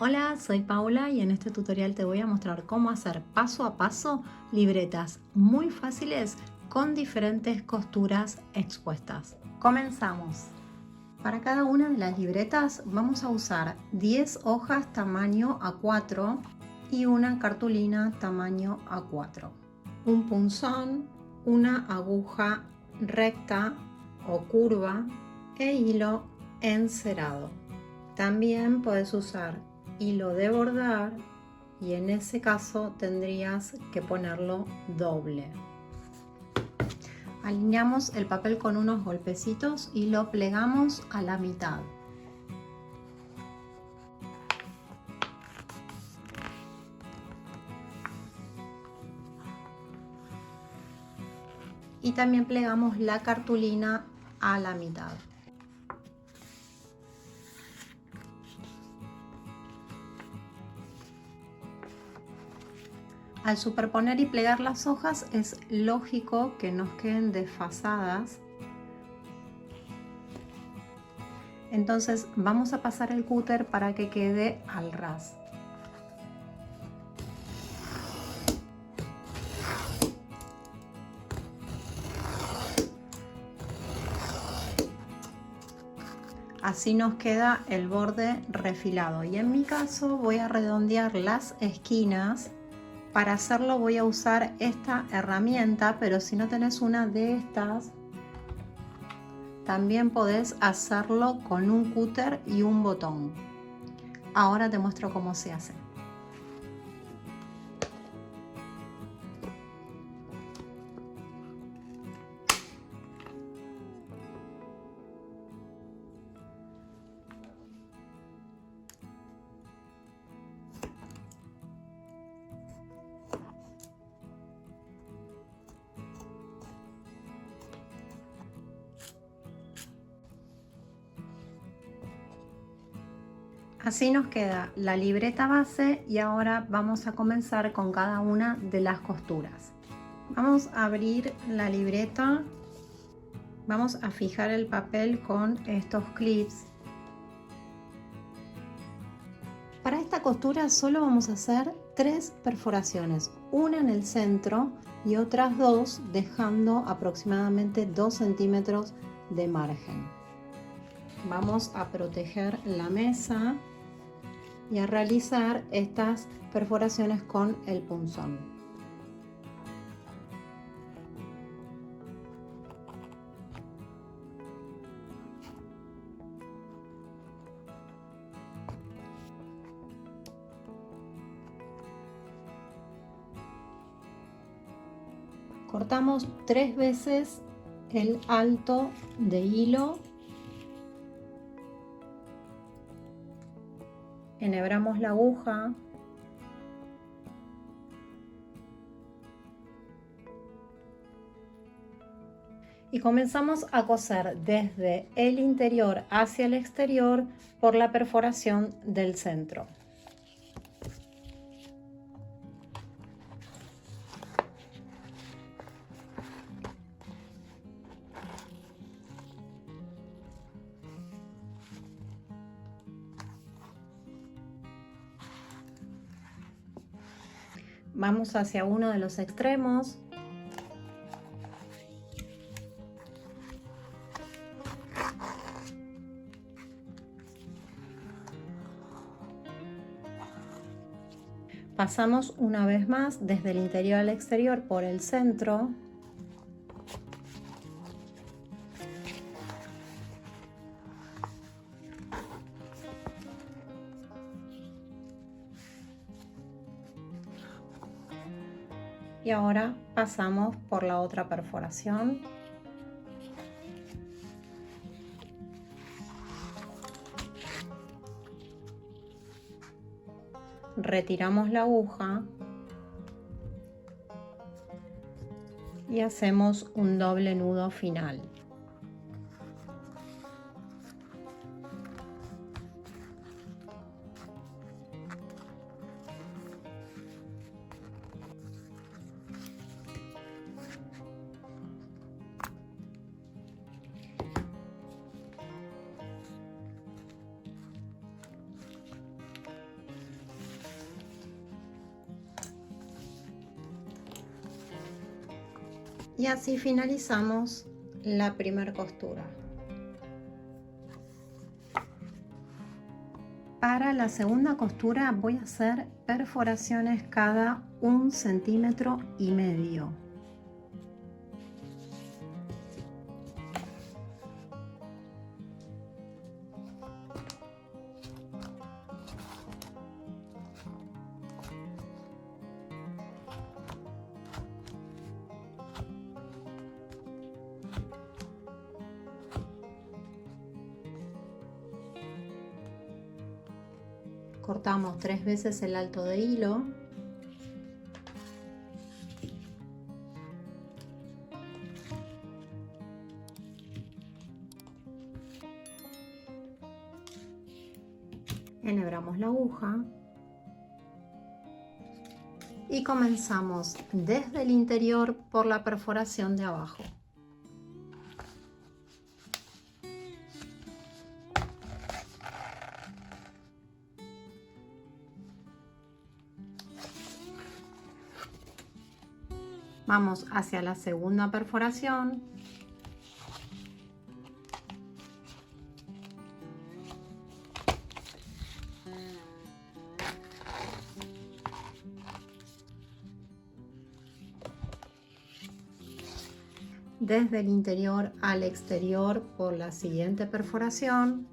Hola, soy Paula y en este tutorial te voy a mostrar cómo hacer paso a paso libretas muy fáciles con diferentes costuras expuestas. Comenzamos. Para cada una de las libretas vamos a usar 10 hojas tamaño A4 y una cartulina tamaño A4, un punzón, una aguja recta o curva e hilo encerado. También puedes usar hilo de bordar y en ese caso tendrías que ponerlo doble. Alineamos el papel con unos golpecitos y lo plegamos a la mitad. Y también plegamos la cartulina a la mitad. Al superponer y plegar las hojas es lógico que nos queden desfasadas. Entonces vamos a pasar el cúter para que quede al ras. Así nos queda el borde refilado y en mi caso voy a redondear las esquinas. Para hacerlo voy a usar esta herramienta, pero si no tenés una de estas también podés hacerlo con un cúter y un botón. Ahora te muestro cómo se hace. Así nos queda la libreta base y ahora vamos a comenzar con cada una de las costuras. Vamos a abrir la libreta, vamos a fijar el papel con estos clips. Para esta costura solo vamos a hacer 3 perforaciones, una en el centro y otras 2 dejando aproximadamente 2 centímetros de margen. Vamos a proteger la mesa y a realizar estas perforaciones con el punzón. Cortamos 3 veces el alto de hilo. Enhebramos la aguja. Y comenzamos a coser desde el interior hacia el exterior por la perforación del centro. Vamos hacia uno de los extremos. Pasamos una vez más desde el interior al exterior por el centro. Y ahora pasamos por la otra perforación. Retiramos la aguja y hacemos un doble nudo final. Y así finalizamos la primera costura. Para la segunda costura voy a hacer perforaciones cada 1,5 centímetros. Cortamos 3 veces el alto de hilo. Enhebramos la aguja y comenzamos desde el interior por la perforación de abajo. Vamos hacia la segunda perforación. Desde el interior al exterior por la siguiente perforación.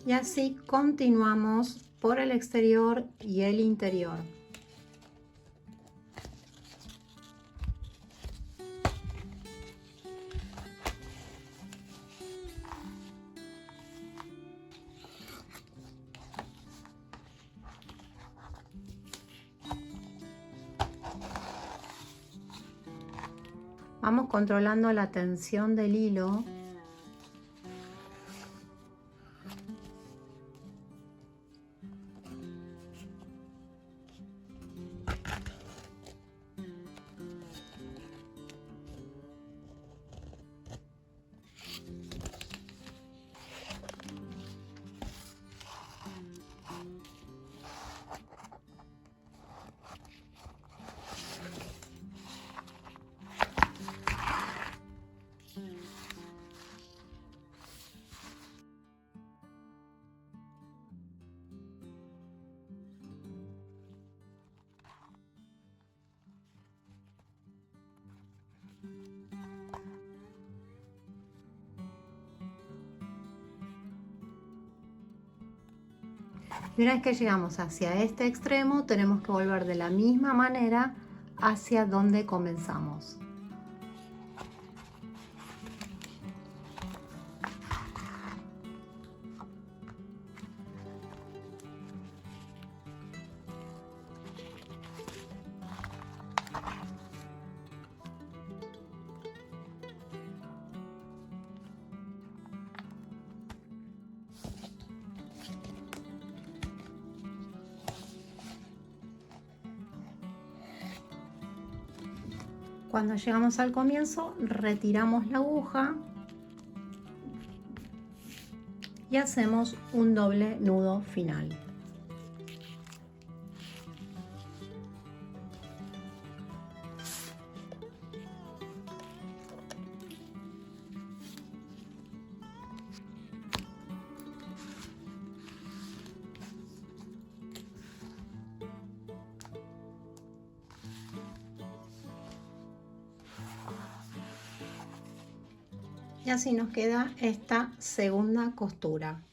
Y así continuamos por el exterior y el interior. Vamos controlando la tensión del hilo. Y una vez que llegamos hacia este extremo, tenemos que volver de la misma manera hacia donde comenzamos. Cuando llegamos al comienzo, retiramos la aguja y hacemos un doble nudo final. Y así nos queda esta segunda costura.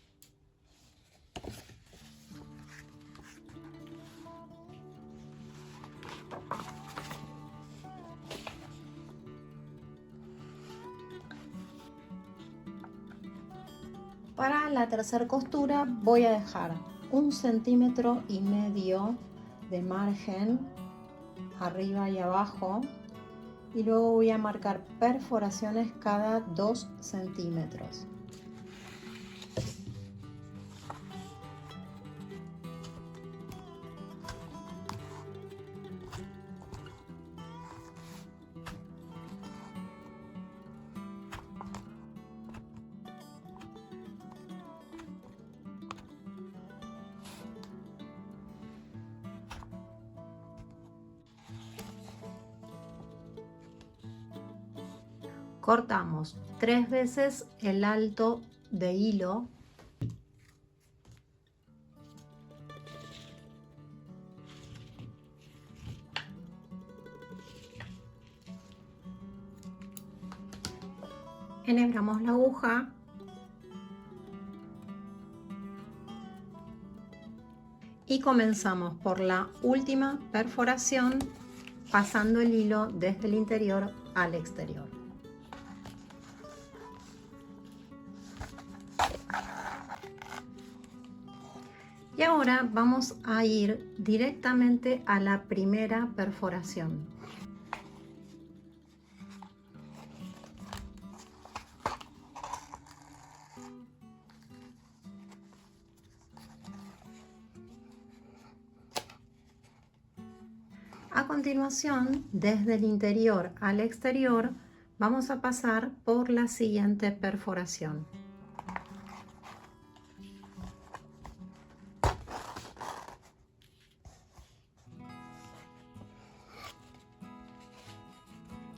Para la tercera costura voy a dejar 1,5 centímetros de margen arriba y abajo. Y luego voy a marcar perforaciones cada 2 centímetros. Cortamos 3 veces el alto de hilo . Enhebramos la aguja y comenzamos por la última perforación, pasando el hilo desde el interior al exterior. Y ahora vamos a ir directamente a la primera perforación. A continuación, desde el interior al exterior, vamos a pasar por la siguiente perforación.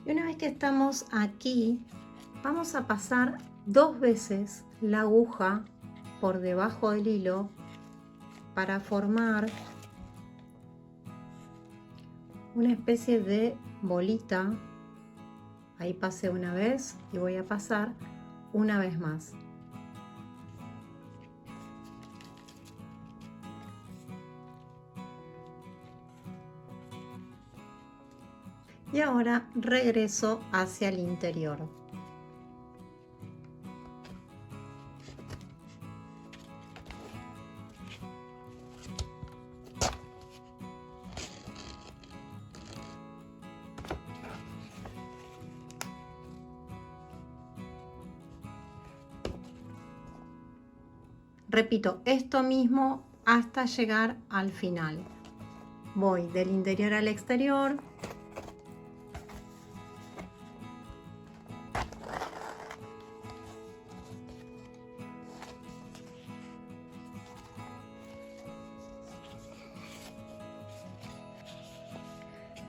Y una vez que estamos aquí, vamos a pasar 2 veces la aguja por debajo del hilo para formar una especie de bolita. Ahí pasé una vez y voy a pasar una vez más. Y ahora regreso hacia el interior. Repito esto mismo hasta llegar al final. Voy del interior al exterior.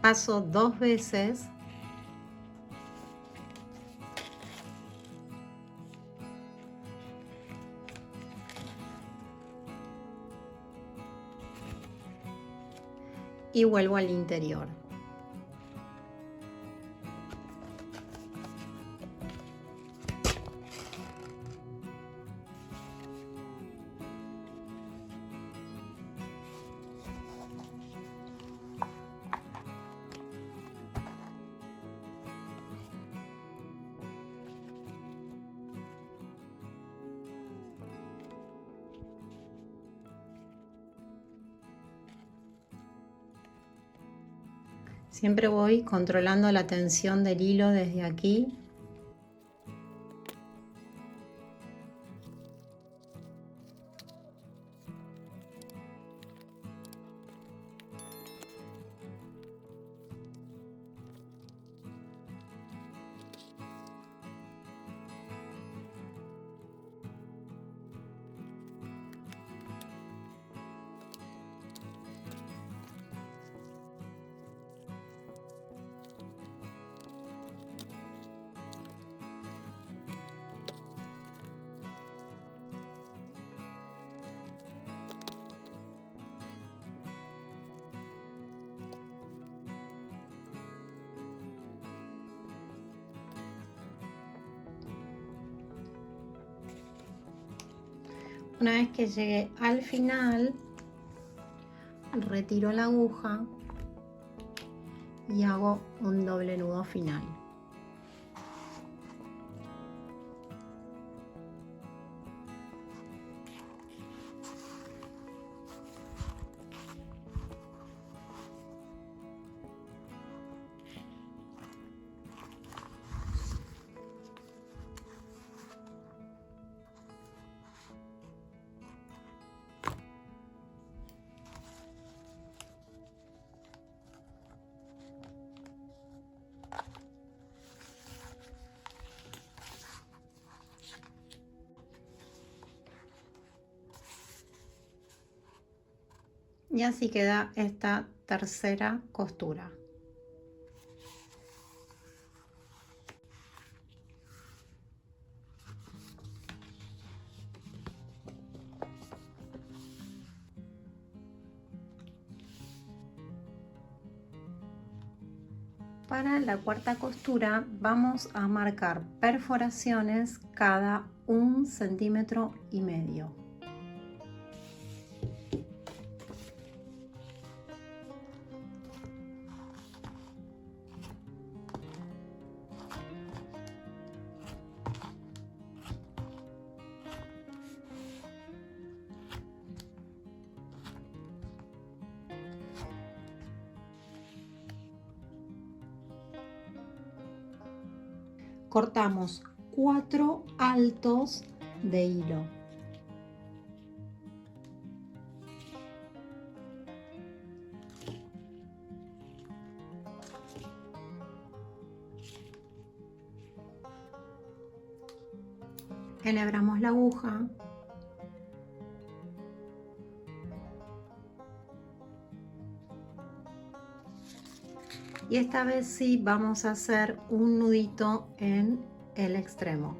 Paso 2 veces. Y vuelvo al interior. Siempre voy controlando la tensión del hilo desde aquí. Una vez que llegue al final, retiro la aguja y hago un doble nudo final. Y así queda esta tercera costura. Para la cuarta costura vamos a marcar perforaciones cada 1,5 centímetros. Cortamos 4 altos de hilo. Enhebramos la aguja. Y esta vez sí vamos a hacer un nudito en el extremo.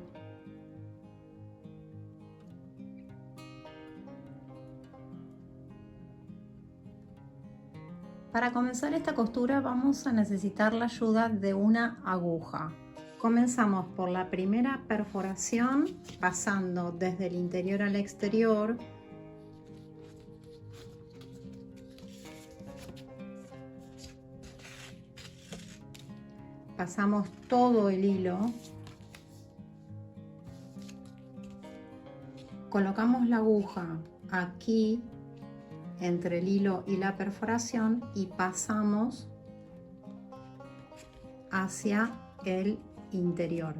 Para comenzar esta costura vamos a necesitar la ayuda de una aguja. Comenzamos por la primera perforación, pasando desde el interior al exterior. Pasamos todo el hilo, colocamos la aguja aquí entre el hilo y la perforación y pasamos hacia el interior.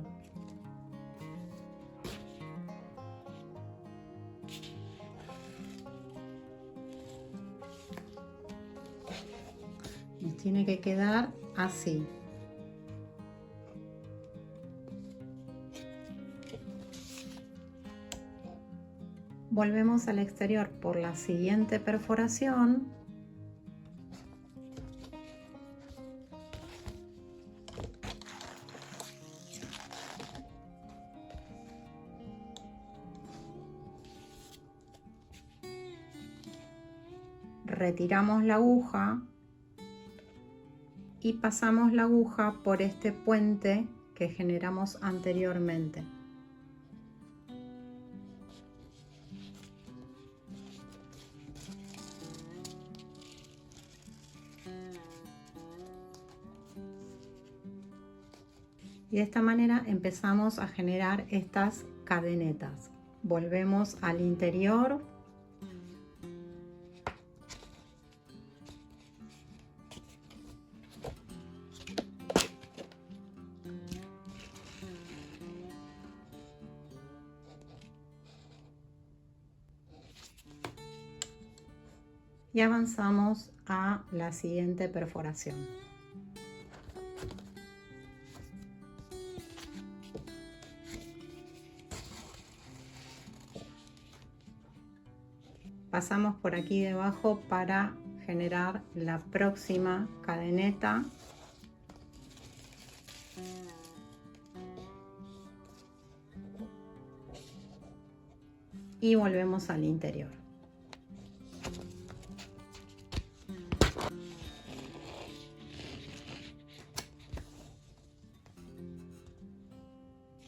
Nos tiene que quedar así. Volvemos al exterior por la siguiente perforación. Retiramos la aguja y pasamos la aguja por este puente que generamos anteriormente. Y de esta manera empezamos a generar estas cadenetas. Volvemos al interior. Y avanzamos a la siguiente perforación. Pasamos por aquí debajo para generar la próxima cadeneta. Y volvemos al interior.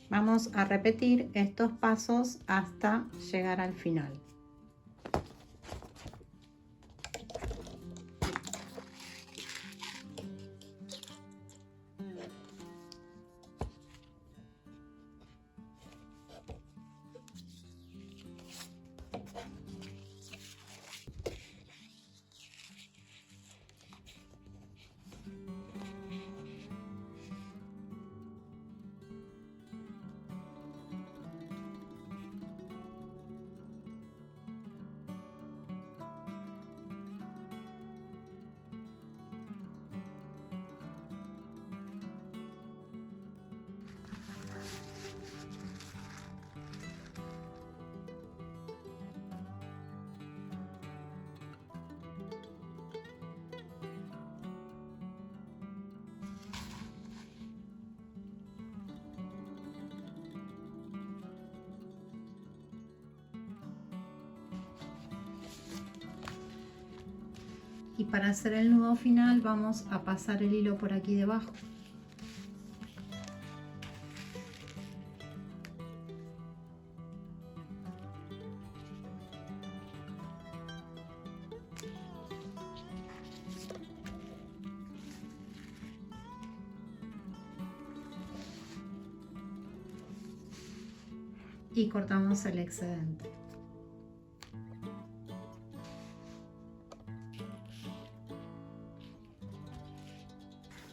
Vamos a repetir estos pasos hasta llegar al final. Y para hacer el nudo final vamos a pasar el hilo por aquí debajo. y cortamos el excedente.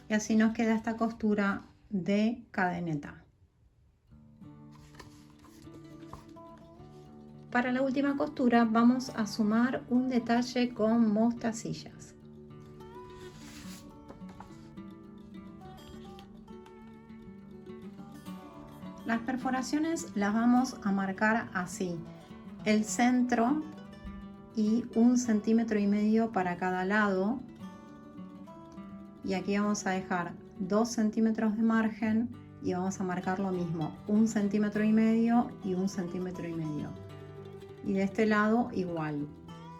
Y así nos queda esta costura de cadeneta. Para la última costura vamos a sumar un detalle con mostacillas. Las perforaciones las vamos a marcar así: el centro y 1,5 centímetros para cada lado, y aquí vamos a dejar 2 centímetros de margen y vamos a marcar lo mismo, 1,5 centímetros y 1,5 centímetros. Y de este lado igual,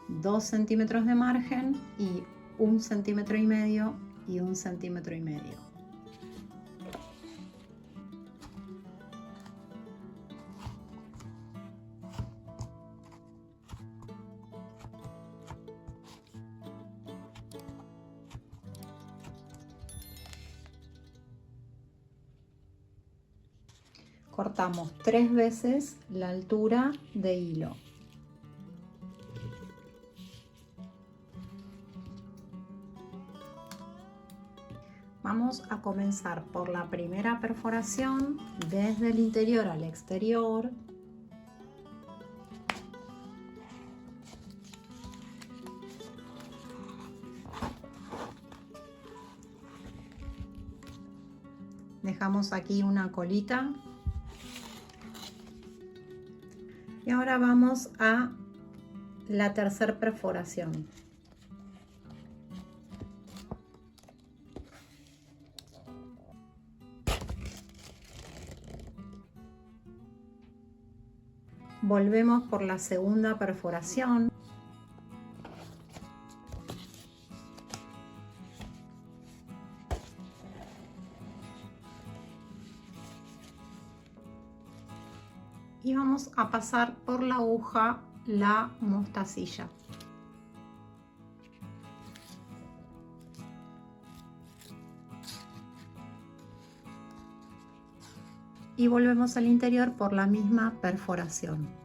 2 centímetros de margen y 1,5 centímetros y 1,5 centímetros. Cortamos 3 veces la altura de hilo. Vamos a comenzar por la primera perforación desde el interior al exterior. Dejamos aquí una colita. Y ahora vamos a la tercera perforación. Volvemos por la segunda perforación. Y vamos a pasar por la aguja la mostacilla. Y volvemos al interior por la misma perforación.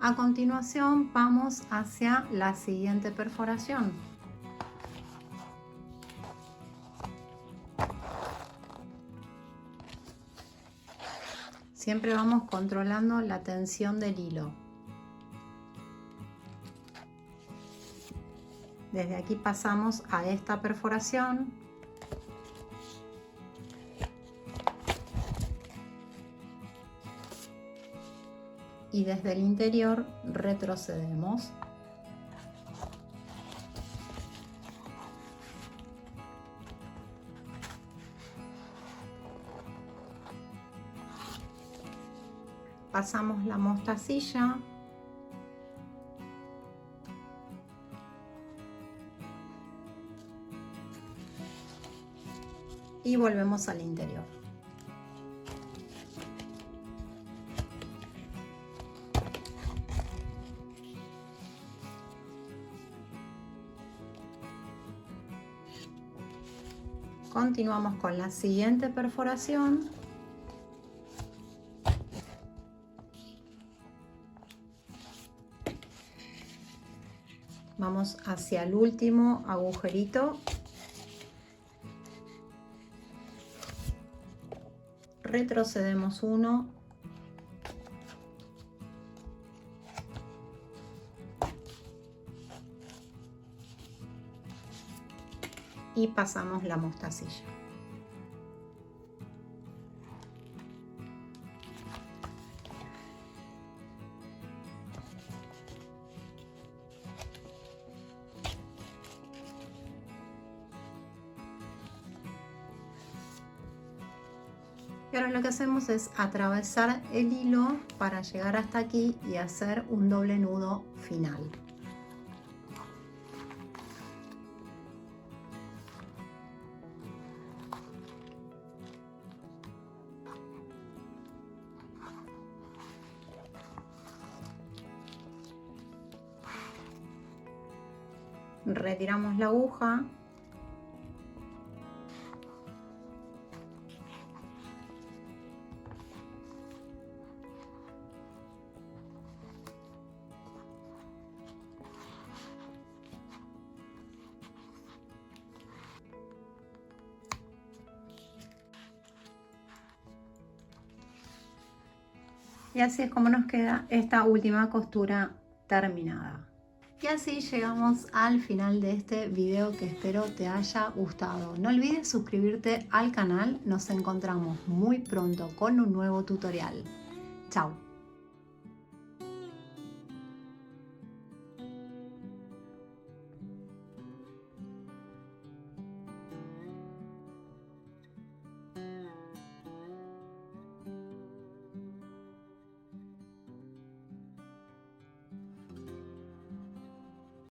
A continuación vamos hacia la siguiente perforación. Siempre vamos controlando la tensión del hilo. Desde aquí pasamos a esta perforación. Y desde el interior retrocedemos. Pasamos la mostacilla. Y volvemos al interior. Continuamos con la siguiente perforación. Vamos hacia el último agujerito. Retrocedemos uno. Y pasamos la mostacilla. Y ahora lo que hacemos es atravesar el hilo para llegar hasta aquí y hacer un doble nudo final. Retiramos la aguja. Y así es como nos queda esta última costura terminada. Y así llegamos al final de este video que espero te haya gustado. No olvides suscribirte al canal, nos encontramos muy pronto con un nuevo tutorial. Chao.